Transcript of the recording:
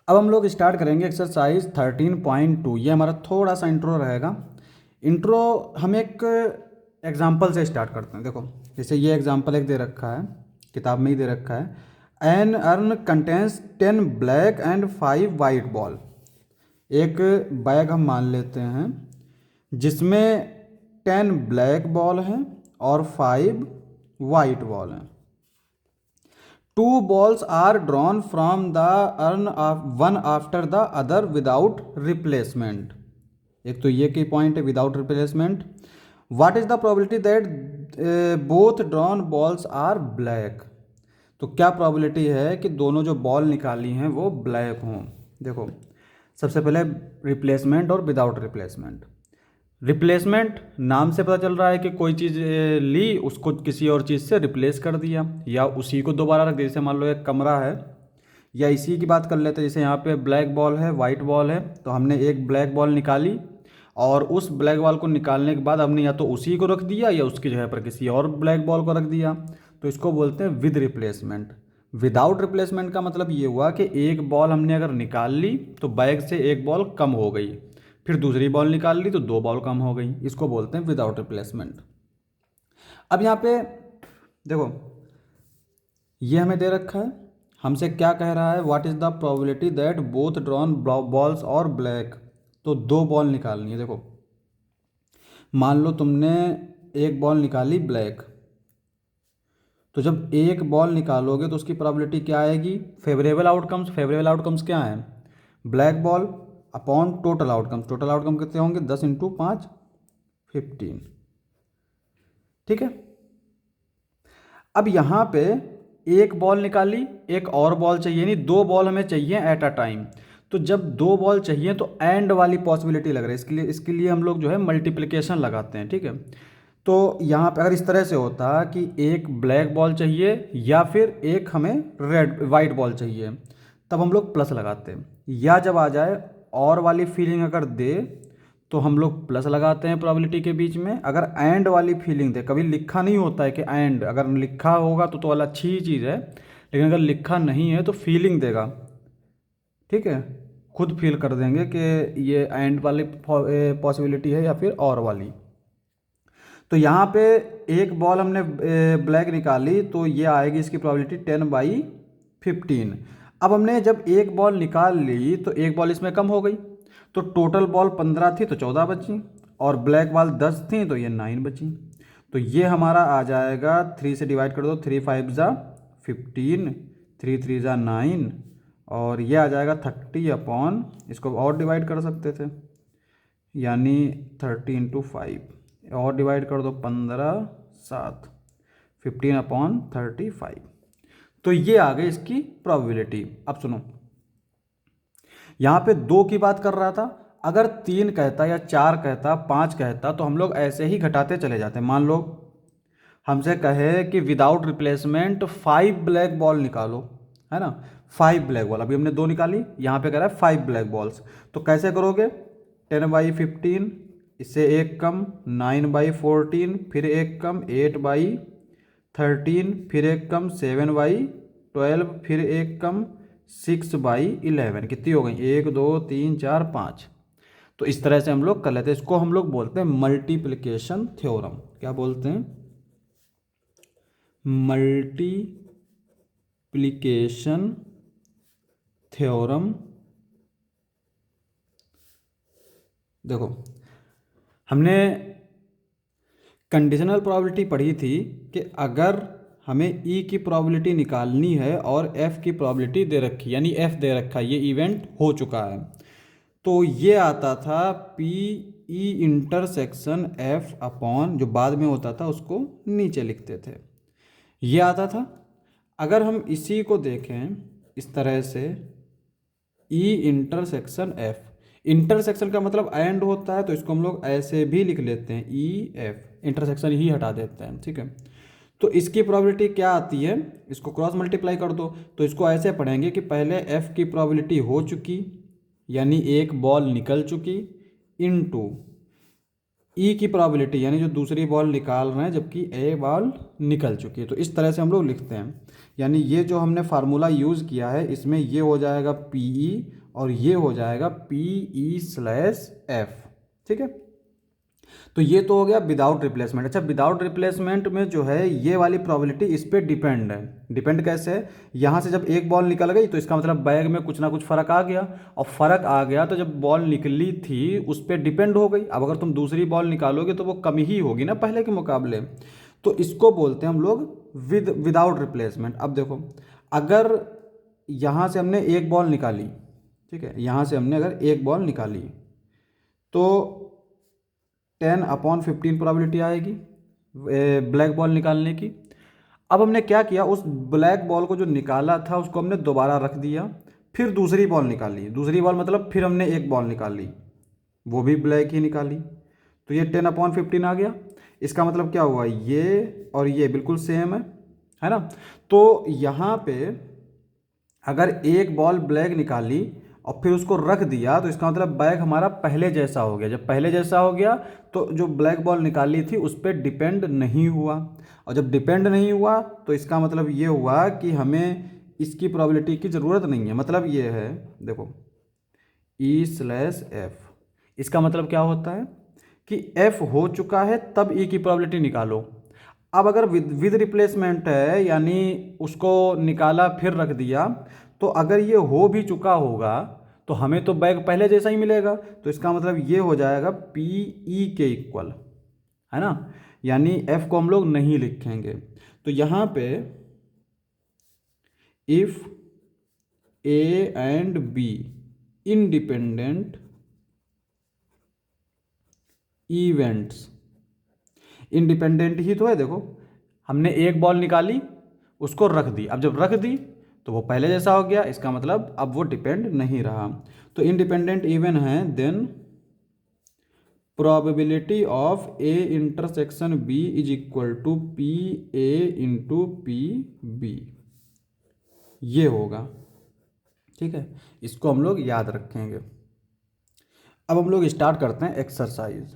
अब हम लोग स्टार्ट करेंगे एक्सरसाइज 13.2। ये हमारा थोड़ा सा इंट्रो रहेगा। इंट्रो हम एक एग्जाम्पल से स्टार्ट करते हैं। देखो, जैसे ये एग्जाम्पल एक दे रखा है, किताब में ही दे रखा है। An urn contains 10 black and 5 white ball. एक बैग हम मान लेते हैं जिसमें 10 ब्लैक बॉल हैं और 5 वाइट बॉल हैं। Two balls are drawn from the urn one after the other without replacement. एक तो ये की पॉइंट है, without replacement. What is the probability that both drawn balls are black. तो क्या प्रोबेबिलिटी है कि दोनों जो बॉल निकाली हैं वो ब्लैक हों। देखो, सबसे पहले रिप्लेसमेंट और विदाउट रिप्लेसमेंट। रिप्लेसमेंट नाम से पता चल रहा है कि कोई चीज़ ली, उसको किसी और चीज़ से रिप्लेस कर दिया या उसी को दोबारा रख दिया। जैसे मान लो एक कमरा है, या इसी की बात कर लेते हैं। जैसे यहाँ पे ब्लैक बॉल है, वाइट बॉल है, तो हमने एक ब्लैक बॉल निकाली और उस ब्लैक बॉल को निकालने के बाद हमने या तो उसी को रख दिया या उसकी जगह पर किसी और ब्लैक बॉल को रख दिया। तो इसको बोलते हैं विद रिप्लेसमेंट। विदाउट रिप्लेसमेंट का मतलब ये हुआ कि एक बॉल हमने अगर निकाल ली तो बैग से एक बॉल कम हो गई, फिर दूसरी बॉल निकाल ली तो 2 बॉल कम हो गई। इसको बोलते हैं विदाउट रिप्लेसमेंट। अब यहाँ पे देखो, ये हमें दे रखा है, हमसे क्या कह रहा है, what is the probability that both drawn balls और ब्लैक। तो 2 बॉल निकालनी है। देखो, मान लो तुमने एक बॉल निकाली ब्लैक, तो जब एक बॉल निकालोगे तो उसकी प्रोबेबिलिटी क्या आएगी, फेवरेबल आउटकम्स। फेवरेबल आउटकम्स क्या हैं, black ball upon total outcomes. Total outcome कितने होंगे, 10 इंटू 5 15। ठीक है। अब यहाँ पे एक बॉल निकाली, एक और बॉल चाहिए, यानी 2 बॉल हमें चाहिए एट अ टाइम। तो जब 2 बॉल चाहिए तो एंड वाली पॉसिबिलिटी लग रही है। इसके लिए हम लोग जो है मल्टीप्लिकेशन लगाते हैं। ठीक है। तो यहाँ पे अगर इस तरह से होता कि एक ब्लैक बॉल चाहिए या फिर एक हमें वाइट बॉल चाहिए, तब हम लोग प्लस लगाते हैं। या जब आ जाए और वाली फीलिंग अगर दे तो हम लोग प्लस लगाते हैं प्रोबेबिलिटी के बीच में। अगर एंड वाली फीलिंग दे, कभी लिखा नहीं होता है कि एंड, अगर लिखा होगा तो वाला अच्छी ही चीज़ है, लेकिन अगर लिखा नहीं है तो फीलिंग देगा। ठीक है, खुद फील कर देंगे कि ये एंड वाली पॉसिबिलिटी है या फिर और वाली। तो यहाँ पे एक बॉल हमने ब्लैक निकाली तो ये आएगी इसकी प्रोबेबिलिटी 10/15। अब हमने जब एक बॉल निकाल ली तो एक बॉल इसमें कम हो गई, तो टोटल बॉल 15 थी तो 14 बची, और ब्लैक बॉल 10 थी तो ये 9 बची। तो ये हमारा आ जाएगा, 3 से डिवाइड कर दो, 3 5 ज़ा 15, 3 3 ज़ा 9, और ये आ जाएगा 30 अपॉन, इसको और डिवाइड कर सकते थे, यानी 30 इंटू 5, और डिवाइड कर दो 15 7, 15/35। तो ये आ गई इसकी प्रोबेबिलिटी। अब सुनो, यहाँ पे 2 की बात कर रहा था, अगर 3 कहता या 4 कहता 5 कहता तो हम लोग ऐसे ही घटाते चले जाते। मान लो हमसे कहे कि विदाउट रिप्लेसमेंट 5 ब्लैक बॉल निकालो, है ना, 5 ब्लैक बॉल। अभी हमने 2 निकाली, यहाँ पे कह रहा है 5 ब्लैक बॉल्स। तो कैसे करोगे, 10/15, इससे एक कम 9/14, फिर एक कम 8/13, फिर एक कम 7/12, फिर एक कम 6/11। कितनी हो गई, 1 2 3 4 5। तो इस तरह से हम लोग कर लेते हैं। इसको हम लोग बोलते हैं मल्टीप्लिकेशन थ्योरम। क्या बोलते हैं, मल्टीप्लिकेशन थ्योरम। देखो, हमने कंडीशनल प्रोबेबिलिटी पढ़ी थी कि अगर हमें ई की प्रोबेबिलिटी निकालनी है और एफ की प्रोबेबिलिटी दे रखी, यानी एफ दे रखा है, ये इवेंट हो चुका है, तो ये आता था P E intersection F upon, जो बाद में होता था उसको नीचे लिखते थे, ये आता था। अगर हम इसी को देखें इस तरह से, ई इंटरसेक्शन एफ, इंटरसेक्शन का मतलब एंड होता है, तो इसको हम लोग ऐसे भी लिख लेते हैं, ई एफ, इंटरसेक्शन ही हटा देते हैं। ठीक है। तो इसकी प्रोबेबिलिटी क्या आती है, इसको क्रॉस मल्टीप्लाई कर दो, तो इसको ऐसे पढ़ेंगे कि पहले एफ की प्रोबेबिलिटी हो चुकी, यानी एक बॉल निकल चुकी, इनटू ई की प्रोबेबिलिटी, यानी जो दूसरी बॉल निकाल रहे हैं जबकि ए बॉल निकल चुकी है। तो इस तरह से हम लोग लिखते हैं यानी ये जो हमने फार्मूला यूज़ किया है इसमें ये हो जाएगा पी और ये हो जाएगा PE/F। ठीक है, तो ये तो हो गया विदाउट रिप्लेसमेंट। अच्छा, विदाउट रिप्लेसमेंट में जो है ये वाली प्रोबेबिलिटी इस पर डिपेंड है। डिपेंड कैसे है, यहाँ से जब एक बॉल निकल गई तो इसका मतलब बैग में कुछ ना कुछ फ़र्क आ गया, और फ़र्क आ गया तो जब बॉल निकली थी उस पर डिपेंड हो गई। अब अगर तुम दूसरी बॉल निकालोगे तो वो कम ही होगी ना पहले के मुकाबले, तो इसको बोलते हैं हम लोग विदाउट रिप्लेसमेंट। अब देखो, अगर यहाँ से हमने एक बॉल निकाली, ठीक है, यहाँ से हमने अगर एक बॉल निकाली तो 10/15 प्रोबेबिलिटी आएगी ब्लैक बॉल निकालने की। अब हमने क्या किया, उस ब्लैक बॉल को जो निकाला था उसको हमने दोबारा रख दिया, फिर दूसरी बॉल निकाली। दूसरी बॉल मतलब फिर हमने एक बॉल निकाली, वो भी ब्लैक ही निकाली, तो ये 10/15 आ गया। इसका मतलब क्या हुआ, ये और ये बिल्कुल सेम है ना। तो यहाँ पे अगर एक बॉल ब्लैक निकाली और फिर उसको रख दिया तो इसका मतलब बैग हमारा पहले जैसा हो गया। जब पहले जैसा हो गया तो जो ब्लैक बॉल निकाली थी उस पर डिपेंड नहीं हुआ, और जब डिपेंड नहीं हुआ तो इसका मतलब ये हुआ कि हमें इसकी प्रोबेबिलिटी की ज़रूरत नहीं है। मतलब ये है, देखो E/F, इसका मतलब क्या होता है कि F हो चुका है तब E की प्रोबेबिलिटी निकालो। अब अगर विद रिप्लेसमेंट है, यानी उसको निकाला फिर रख दिया, तो अगर ये हो भी चुका होगा तो हमें तो बैग पहले जैसा ही मिलेगा, तो इसका मतलब ये हो जाएगा PE के इक्वल, है ना। यानी F को हम लोग नहीं लिखेंगे। तो यहाँ पे if A and B independent events, independent ही तो है। देखो, हमने एक बॉल निकाली, उसको रख दी, अब जब रख दी तो वो पहले जैसा हो गया, इसका मतलब अब वो डिपेंड नहीं रहा। तो इंडिपेंडेंट इवन है, then probability of A intersection B is equal to PA into PB, ये होगा। ठीक है, इसको हम लोग याद रखेंगे। अब हम लोग स्टार्ट करते हैं एक्सरसाइज।